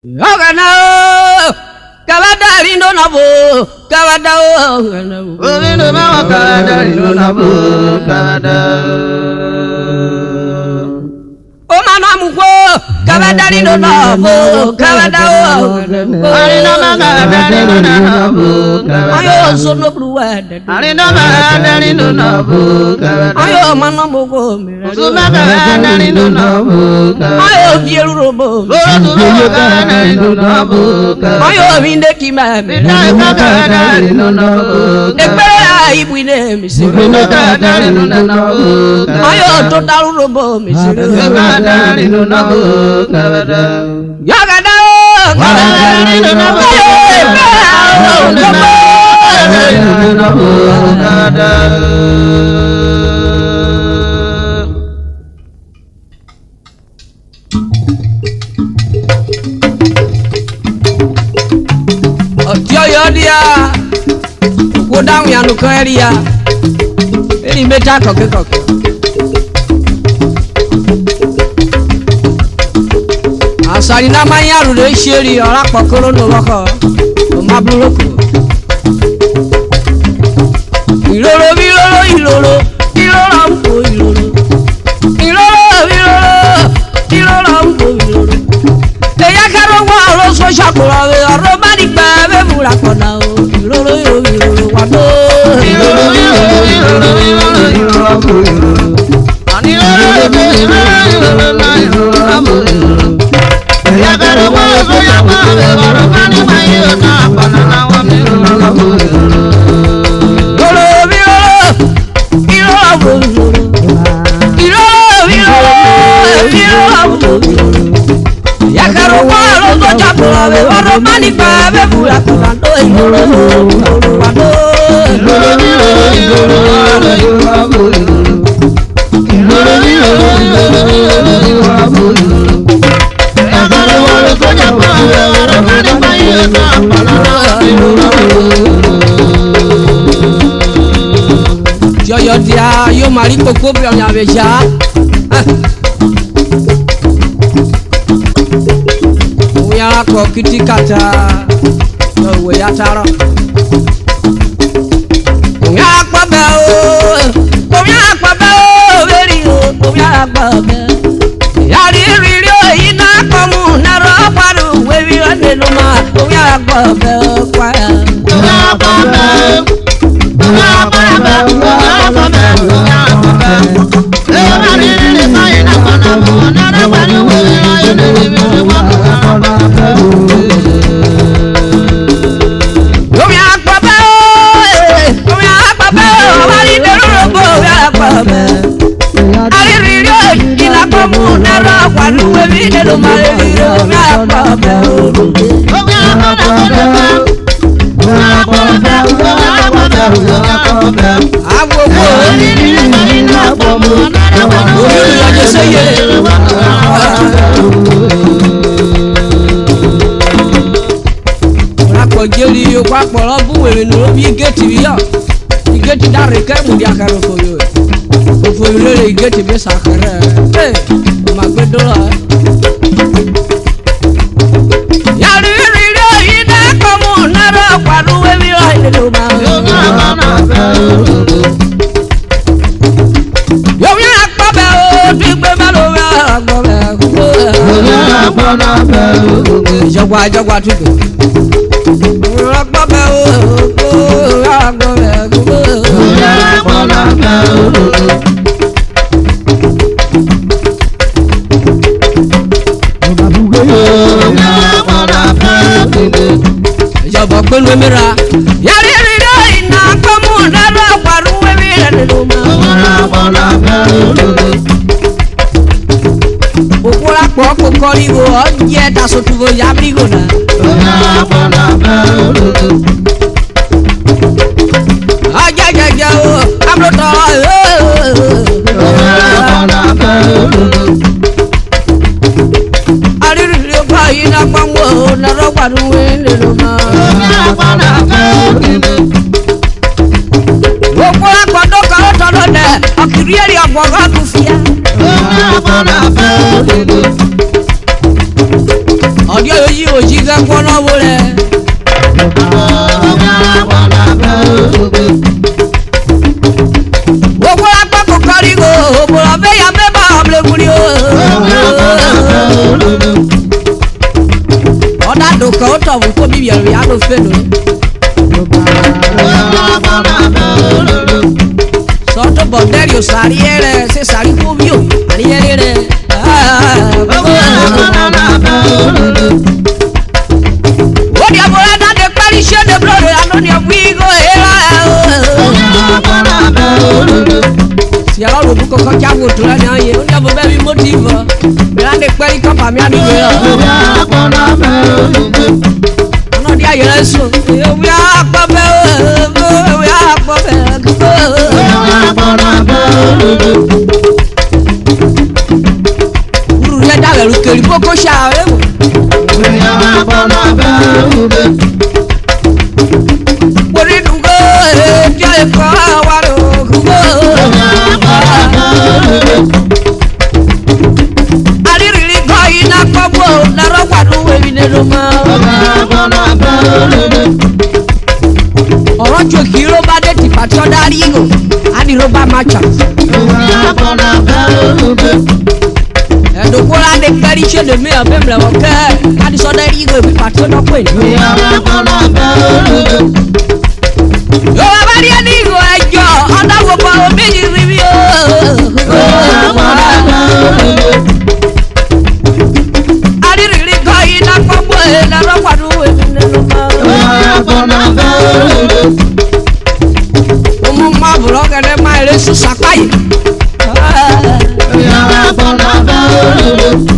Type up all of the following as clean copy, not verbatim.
Ogana Kavadari no nabo Kavada Ogana ma Kavadari no nabo Kavada Omana muko Kavadari no nabo Kavada Arina ma Kavadari no nabo Ayo sono bluwa Arina ma Kavadari no nabo Ayo mana muko Suma Kavadari no nabo Ayo bieru robo Kavadari no nabo Ayo vinde kima Kavadari no nabo Ekbera ibwine misiri Kavadari no nabo Ayo total robo misiri Kavadari no nabo Kavada Yagada Kavadari no nabo Kavadari no nabo Dia go down ya no area eri meta koke asari na manya ru de sheri ora pokoro no loko o mabroko ilolo eya karo wa lo so shakura we roba di pa be mura kona o ilolo wa do eya karo wa so shakura we roba di pa yo na banana wa mi Yakaro walo to chapula we oro mani pa be bula kolando ilolo wado Yakaro walo to chapula we oro mani pa yo na Yo dia yo mari koko bi onya beja Oya ko kitikata yo we yataro Oya pa be o veri oya pa be Yari riri o ina komu na ro paru we wi ane no ma oya pa be kwa Oya pa be Jeli yo kwa polo buwe no bi geti biya igeti dare ka mu dia karo ko yo fo le igeti be sakara ma gbedola ya ri ina ko mu na ro kwa ruwe bi o ile do ma yo ya pa be o bi gbe ma lo ya gbo be jagwa tu Jabo kwenu mira yari riro ina komu na ro kwaru we mira no ma okura po korigo oje ta so tuvo ya brigo na aja o abro to ari riro pa ina komu na ro kwaru we no ma okura kodo ka o to lo de akirieri agboga kufia Odio Oyi oji ga kono wole. Gbogbo apá kò kárí go, òbòrò bẹ́ ya bẹ́ bá ọ̀bẹ kúri o. Ọ̀dà dòkè ó tọ̀ fún kóbi yẹ̀rù yá ló fẹ́ lò. Sọ́tò bọ̀dẹ́rì ò sàrí ẹ̀rẹ̀ ṣe sàrí kóbi o, àríyẹ́rẹ́ rẹ̀. Odi abora da de parish de blood anoni abigo era. Si ala ro buko ko jago to la na ye oni abo be motive. Me la de pari ko pa mi ani we. Ono dia yere so. We akpo be. Uru le da le keri boko sha re. Ọ̀rọ̀ jò kí ló bá dé tìpá tí ó dárí ìgò á ní ló bá máa jà. Ẹ̀dùnkú láti kẹ́rí ṣe lè mí ọ̀bẹ́ mìíràn wọ́n kẹ́ á ní sọ́dọ̀ rí ìgò ìpípa tí ó dọ́pọ̀ èdè. Yóò wá bá rí ẹni ìgò ẹjọ́ ọ̀dọ́wọ́ bọ̀ omi yìí rí bí o. Arírìírí kọ́ iná pọ́pọ́ ẹ̀ lọ́rọ́ pàdé èmi nínú mọ́. Omo ma bùrọ̀ kẹ́lẹ́ máa eré sùn sàpáyé.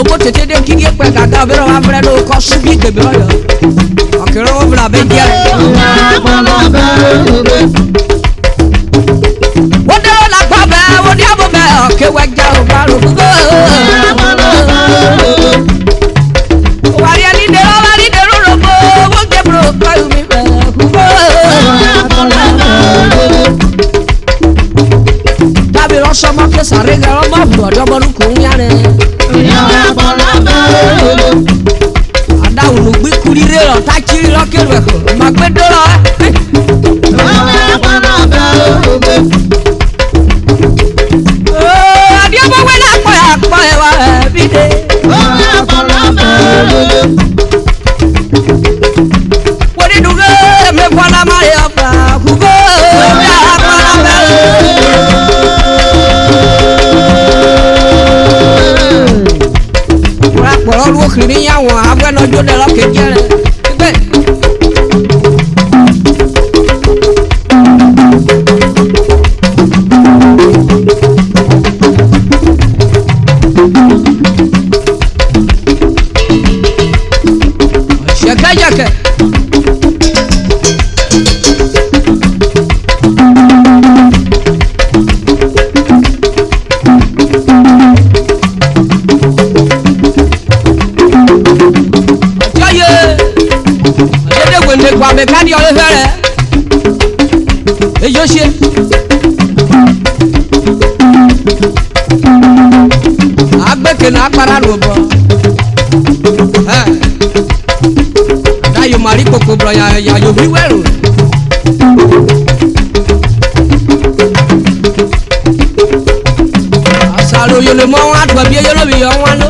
Obo tètè dé kí yé pẹ́ gàgà ọbẹ̀ rẹ̀ wá fẹ́rẹ́ ló kọ́ síbí kébé ọ̀yọ́. Ọ̀kẹ́rẹ́ wọn bìrà bẹ́ẹ̀ díẹ̀. Wọ́n dé wọn lápá bẹ́ẹ̀ wọ́n dé àbọ̀ bẹ́ẹ̀ ọ̀kẹ́ wẹ́ já o bá rò gbogbo. Wàrí ẹni dé ọ̀rọ̀ ní dé rúrò bó wọ́n gé bùrọ̀ kọ́ ìwé bẹ́ẹ̀ gbogbo. Tàbí rọ́ṣọ́mọ́ kẹsàrí gẹ̀rọ́ mọ́ bùrọ̀ ọ̀dọ́gbọ́nú kò ń yára. Adáwùnú gbí kúrí rẹ̀ lọ tá kiri lọ́kẹ́rù ẹ̀kọ́ máa gbé dọ́rọ̀ ẹ̀. Adéwọ́wé lápọ̀ àpọ̀ ẹ̀wà ẹ̀ bí dé. Wọ́n ní dùgbò ẹ̀mí kọ́lá máa yọ fà kúkọ́ pọ̀rọ̀ lu òkìrì yàwọn abẹ́nàjò dẹ̀ lọ́kẹ̀jẹ̀ rẹ̀ gbẹ́. Jẹ̀kẹ̀jẹ̀kẹ̀. Gba me kadi ole fere ejo se agbeke na para ro bo da yo mari koko bro ya yo bi wero asalo yo le mo wa gba bi yo lo bi yo wa no.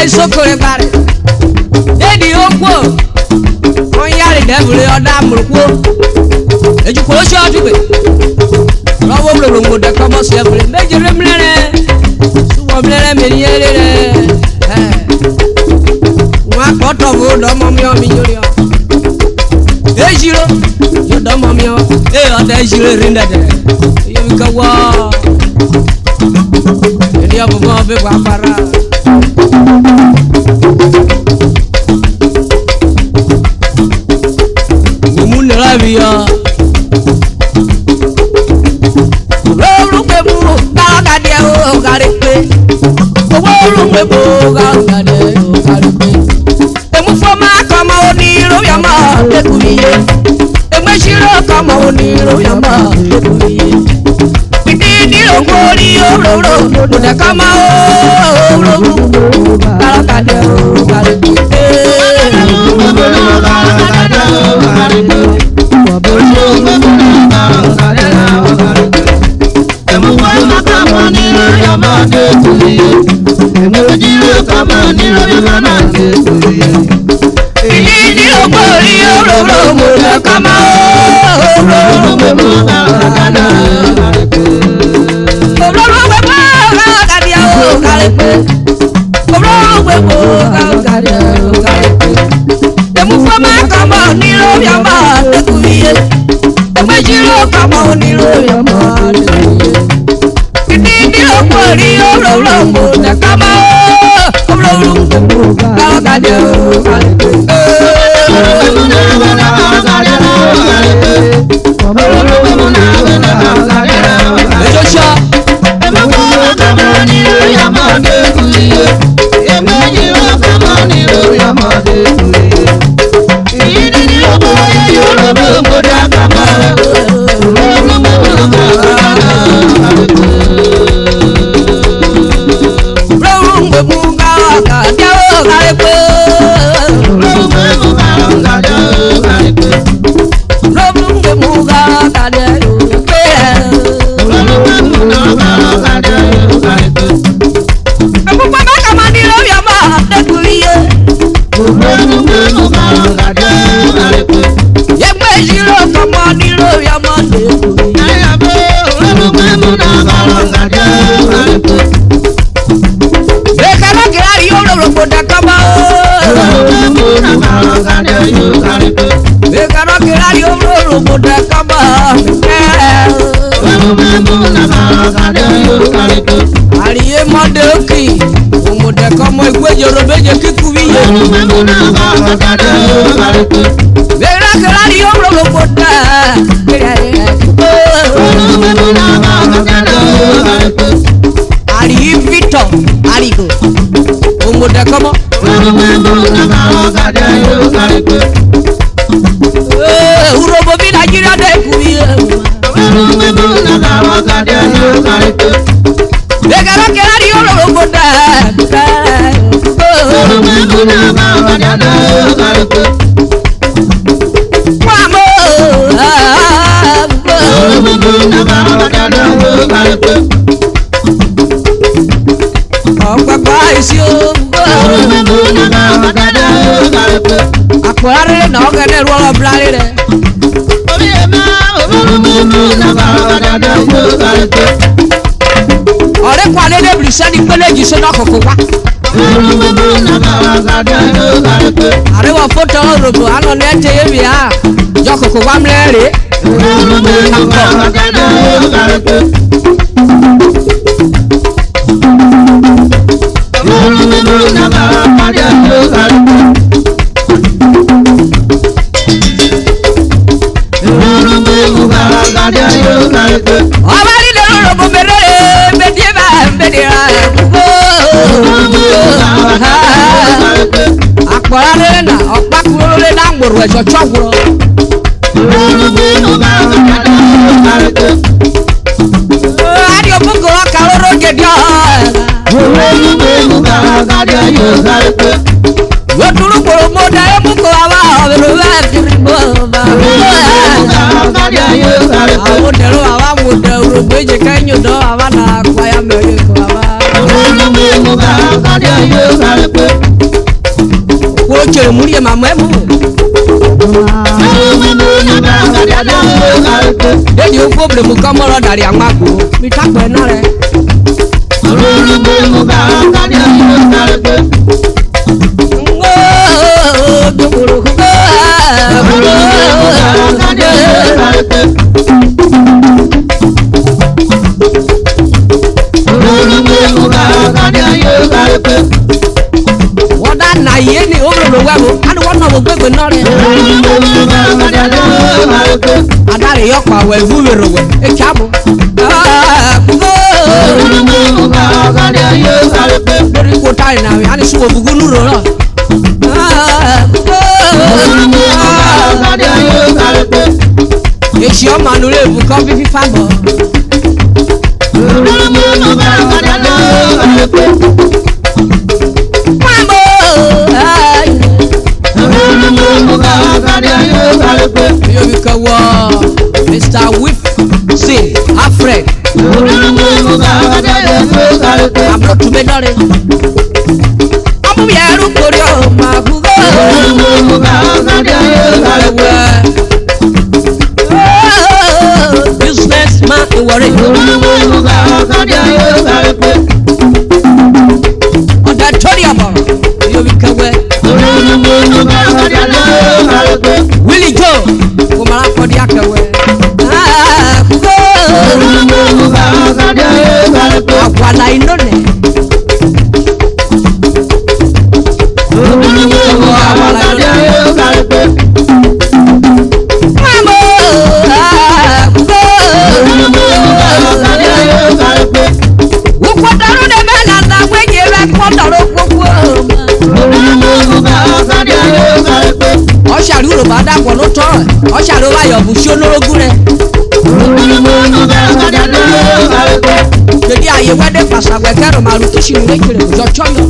Sokore bare dedi okwo devil oda murko eju ko sho dube rawo lo ngo de kama se devil mejere mlere suwo mlere meniyere wa koto go do mo mi o mi yori ejiro yo do mo mi o oda ejiro rinda de yo mi ka wa dia bo mo be wa para Via Roro pebu ga de o ga re pe Roro pebu ga de o ga re pe Emu fo ma kama oni ro ya ma de kuiye Emu shiro kama oni ro ya ma de kuiye Idi ro gori o roro mo de kama o roro ga de o ga re pe Ariye modoki umude komo igwe jorobeje kikubiye Vera kelari yomro kota Ari Vito Arigo umude komo Urobo bi Nigeria de kubiye Vegara kelari yomro kota Akware na ogene ruolo blare Ore kwale de blisani peleji so na kokwa Are wa foto robo ano nete yebia jo kokwa mlere Akpọrọ na ọkpakụrụ na ngwụrụ ẹjọchọ gwụrụ Adị ọbụgụ ọka ọrụ oge dị Weturu kwuru mụda ebuku awa ọbụrụ wetiri mụba Awụdere awa mụda urugbo eji ka enyodo awa na akwa ya mere awa Kwuru chere muri ya mama emu Dedi o problem kamoro dari amago. Mi takwe na re. Wada na ye ni o lo wa bo anu wona wo gbegbe na re. Adare yo pa we vu we ro we e chabo. Lórí kò tá ìrìnà rẹ̀ á ní sùn òbúgún lúrò náà. Èsì ọmọ ànúrò èbù kan fífí fábọ̀. Yóò bí kẹ́ wọ Mr. Wilson Alfred. Àbúrò túnbẹ̀ dọ́rin. Ọmọ mi ẹrú kórè ọmọ àbúrò. Business man ìwọ̀rì. Ọ̀dà tóri ọ̀bọ̀ yóò fi kẹwẹ́. Willie Joe kò máa kọ́ di akẹwẹ́. Àgbàlá iná nẹ̀. Ọ̀ṣàrí Yorùbá dàpọ̀ ló tọ́ ọ̀ṣàrí ó wáyọ̀ bù sí olórogún rẹ̀. Jadi aye wede pasagwe kero maru kishi ni kire jo choyo.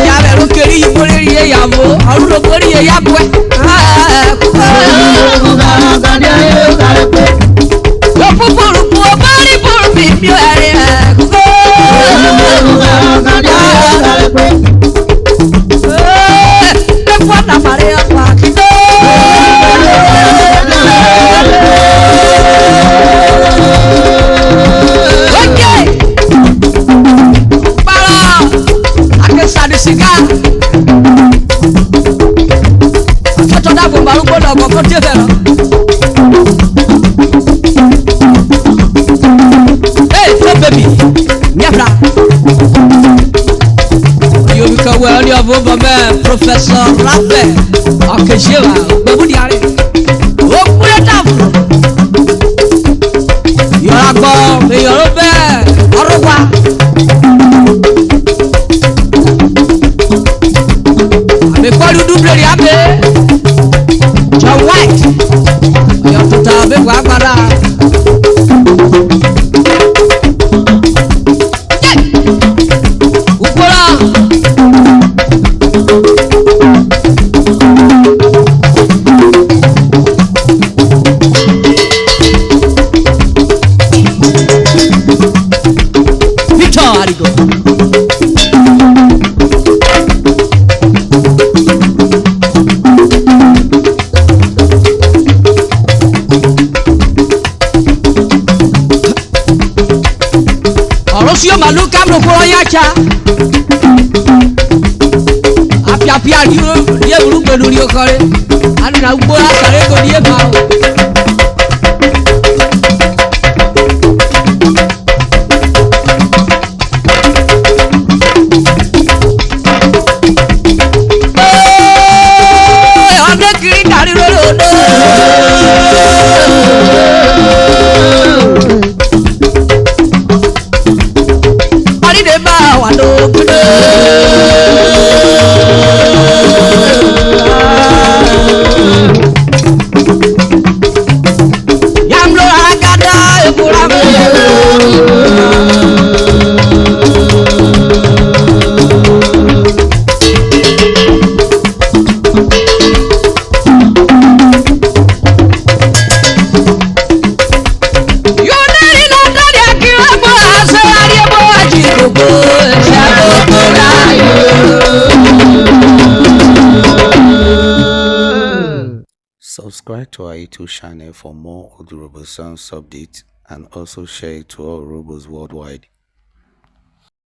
Ya beru keri ibore ye yabo, arulo bori ye yabwe. Yo pupuru pu bari pur bi mi are. Cuánta marea paquito. Oye, para a que sale cigar. Que toda bomba lo puedo con tierra. Hey, baby, niabra. Kawe oni avoba me Professor Raphael Akejewa gbebu di are o kure tafu yora gbo me yoro be orowa ame kwadu double ri abe John White yo tuta be wa agbara Sio maluka mlokoro yacha apia die urugbe lórí okore anu na ugbo asare ko die ba ande kiri kari rodo gbogbo ṣàgbogbo láyò. Subscribe to our YouTube channel for more Odu Robo songs updates and also share it to all Robos worldwide.